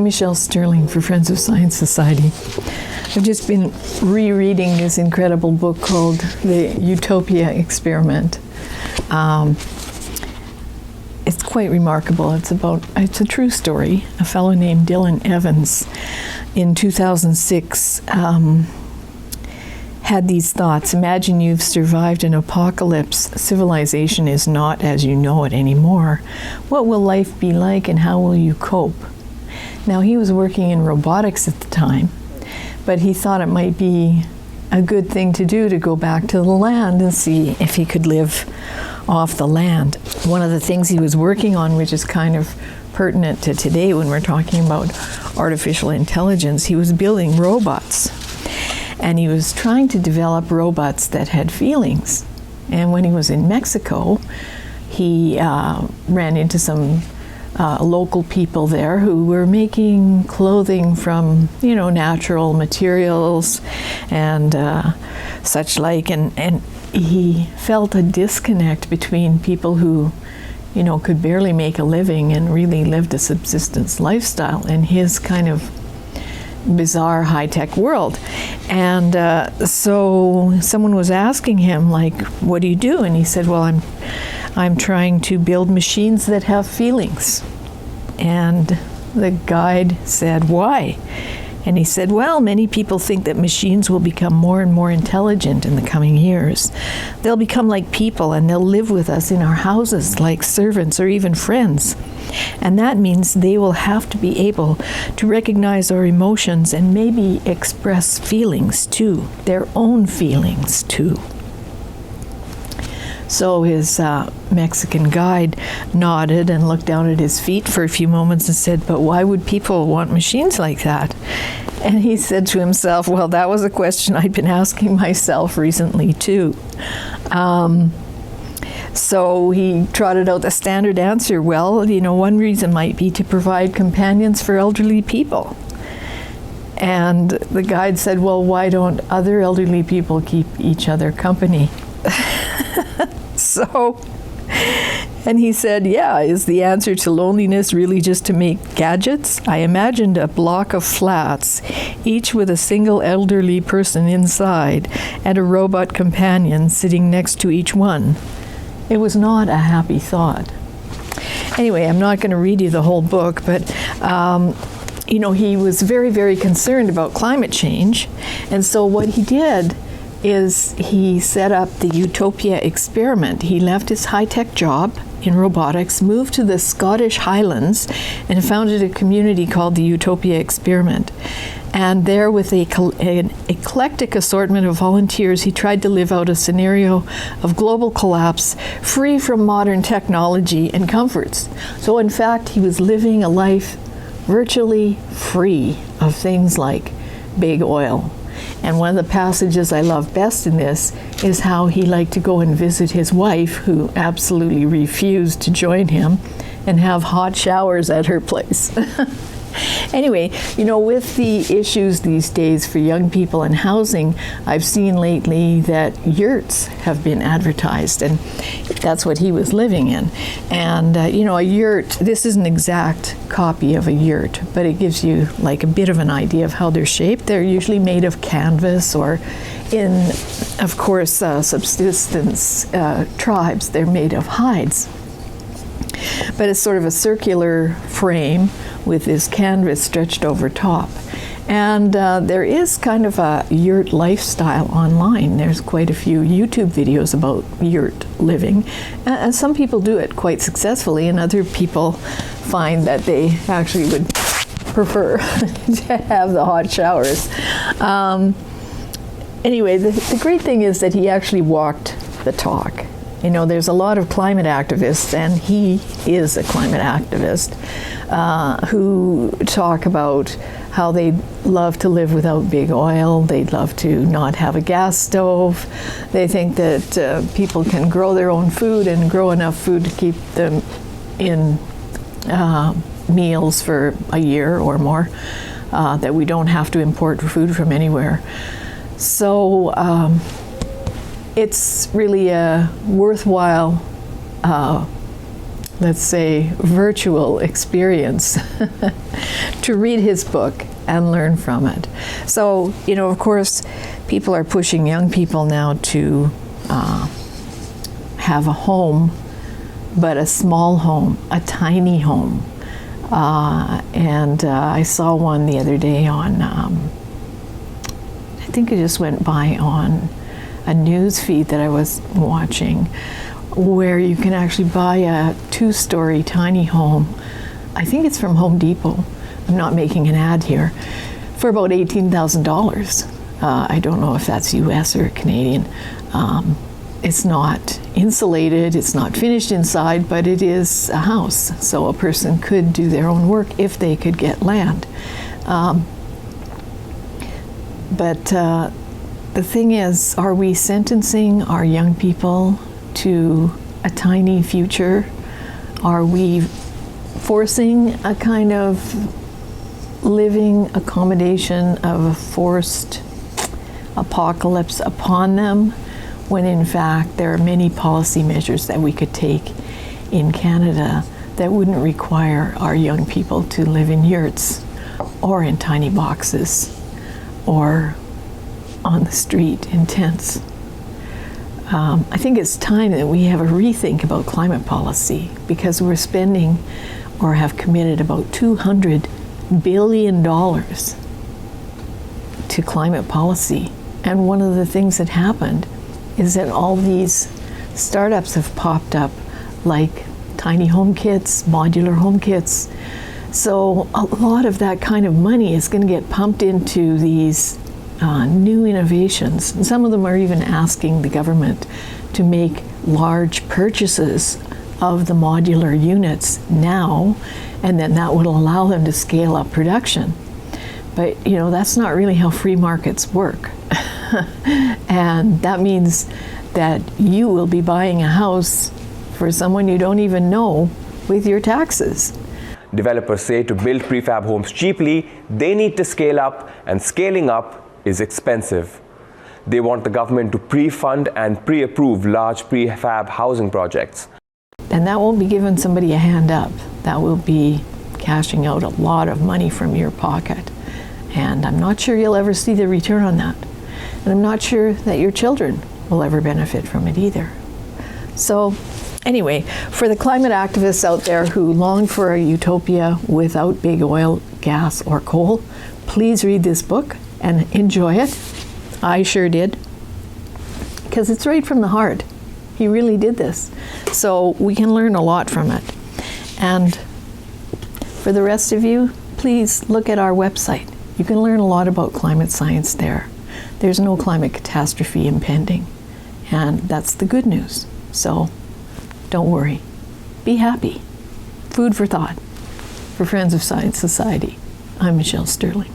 Michelle Sterling for Friends of Science Society. I've just been rereading this incredible book called The Utopia Experiment. It's quite remarkable. It's a true story. A fellow named Dylan Evans in 2006 had these thoughts. Imagine you've survived an apocalypse. Civilization is not as you know it anymore. What will life be like and how will you cope? Now, he was working in robotics at the time, but he thought it might be a good thing to do to go back to the land and see if he could live off the land. One of the things he was working on, which is kind of pertinent to today when we're talking about artificial intelligence, he was building robots. And he was trying to develop robots that had feelings. And when he was in Mexico, he ran into some local people there who were making clothing from, natural materials and such like. And he felt a disconnect between people who, could barely make a living and really lived a subsistence lifestyle and his kind of bizarre high-tech world. And so someone was asking him, like, what do you do? And he said, well, I'm trying to build machines that have feelings. And the guide said, why? And he said, well, many people think that machines will become more and more intelligent in the coming years. They'll become like people and they'll live with us in our houses like servants or even friends. And that means they will have to be able to recognize our emotions and maybe express feelings too, their own feelings too. So his Mexican guide nodded and looked down at his feet for a few moments and said, but why would people want machines like that? And he said to himself, well, that was a question I'd been asking myself recently too. So he trotted out the standard answer, well, one reason might be to provide companions for elderly people. And the guide said, well, why don't other elderly people keep each other company? And he said, yeah, is the answer to loneliness really just to make gadgets? I imagined a block of flats, each with a single elderly person inside and a robot companion sitting next to each one. It was not a happy thought. Anyway, I'm not going to read you the whole book, but he was very, very concerned about climate change. And so what he did is he set up the Utopia Experiment. He left his high-tech job in robotics, moved to the Scottish Highlands, and founded a community called the Utopia Experiment. And there, with an eclectic assortment of volunteers, he tried to live out a scenario of global collapse, free from modern technology and comforts. So in fact, he was living a life virtually free of things like big oil. And one of the passages I love best in this is how he liked to go and visit his wife, who absolutely refused to join him, and have hot showers at her place. Anyway, with the issues these days for young people in housing, I've seen lately that yurts have been advertised, and that's what he was living in. And, a yurt, this is an exact copy of a yurt, but it gives you like a bit of an idea of how they're shaped. They're usually made of canvas, or in, of course, subsistence tribes, they're made of hides. But it's sort of a circular frame with this canvas stretched over top. And there is kind of a yurt lifestyle online. There's quite a few YouTube videos about yurt living. And some people do it quite successfully, and other people find that they actually would prefer to have the hot showers. Anyway, the great thing is that he actually walked the talk. There's a lot of climate activists, and he is a climate activist, who talk about how they'd love to live without big oil. They'd love to not have a gas stove. They think that people can grow their own food and grow enough food to keep them in meals for a year or more, that we don't have to import food from anywhere. So it's really a worthwhile let's say, virtual experience to read his book and learn from it. So, of course, people are pushing young people now to have a home, but a small home, a tiny home. And I saw one the other day on, I think it just went by on a news feed that I was watching, where you can actually buy a 2-story tiny home. I think it's from Home Depot. I'm not making an ad here, for about $18,000. I don't know if that's US or Canadian. It's not insulated, it's not finished inside, but it is a house. So a person could do their own work if they could get land. But the thing is, are we sentencing our young people to a tiny future? Are we forcing a kind of living accommodation of a forced apocalypse upon them, when in fact there are many policy measures that we could take in Canada that wouldn't require our young people to live in yurts or in tiny boxes or on the street in tents? I think it's time that we have a rethink about climate policy, because we're spending or have committed about $200 billion to climate policy. And one of the things that happened is that all these startups have popped up, like tiny home kits, modular home kits. So a lot of that kind of money is going to get pumped into these new innovations. And some of them are even asking the government to make large purchases of the modular units now, and then that would allow them to scale up production. But that's not really how free markets work. And that means that you will be buying a house for someone you don't even know with your taxes. Developers say to build prefab homes cheaply, they need to scale up, and scaling up is expensive. They want the government to pre-fund and pre-approve large prefab housing projects. And that won't be giving somebody a hand up. That will be cashing out a lot of money from your pocket. And I'm not sure you'll ever see the return on that. And I'm not sure that your children will ever benefit from it either. So anyway, for the climate activists out there who long for a utopia without big oil, gas, or coal, please read this book and enjoy it. I sure did, because it's right from the heart. He really did this. So we can learn a lot from it. And for the rest of you, please look at our website. You can learn a lot about climate science there. There's no climate catastrophe impending, and that's the good news. So don't worry. Be happy. Food for thought. For Friends of Science Society, I'm Michelle Sterling.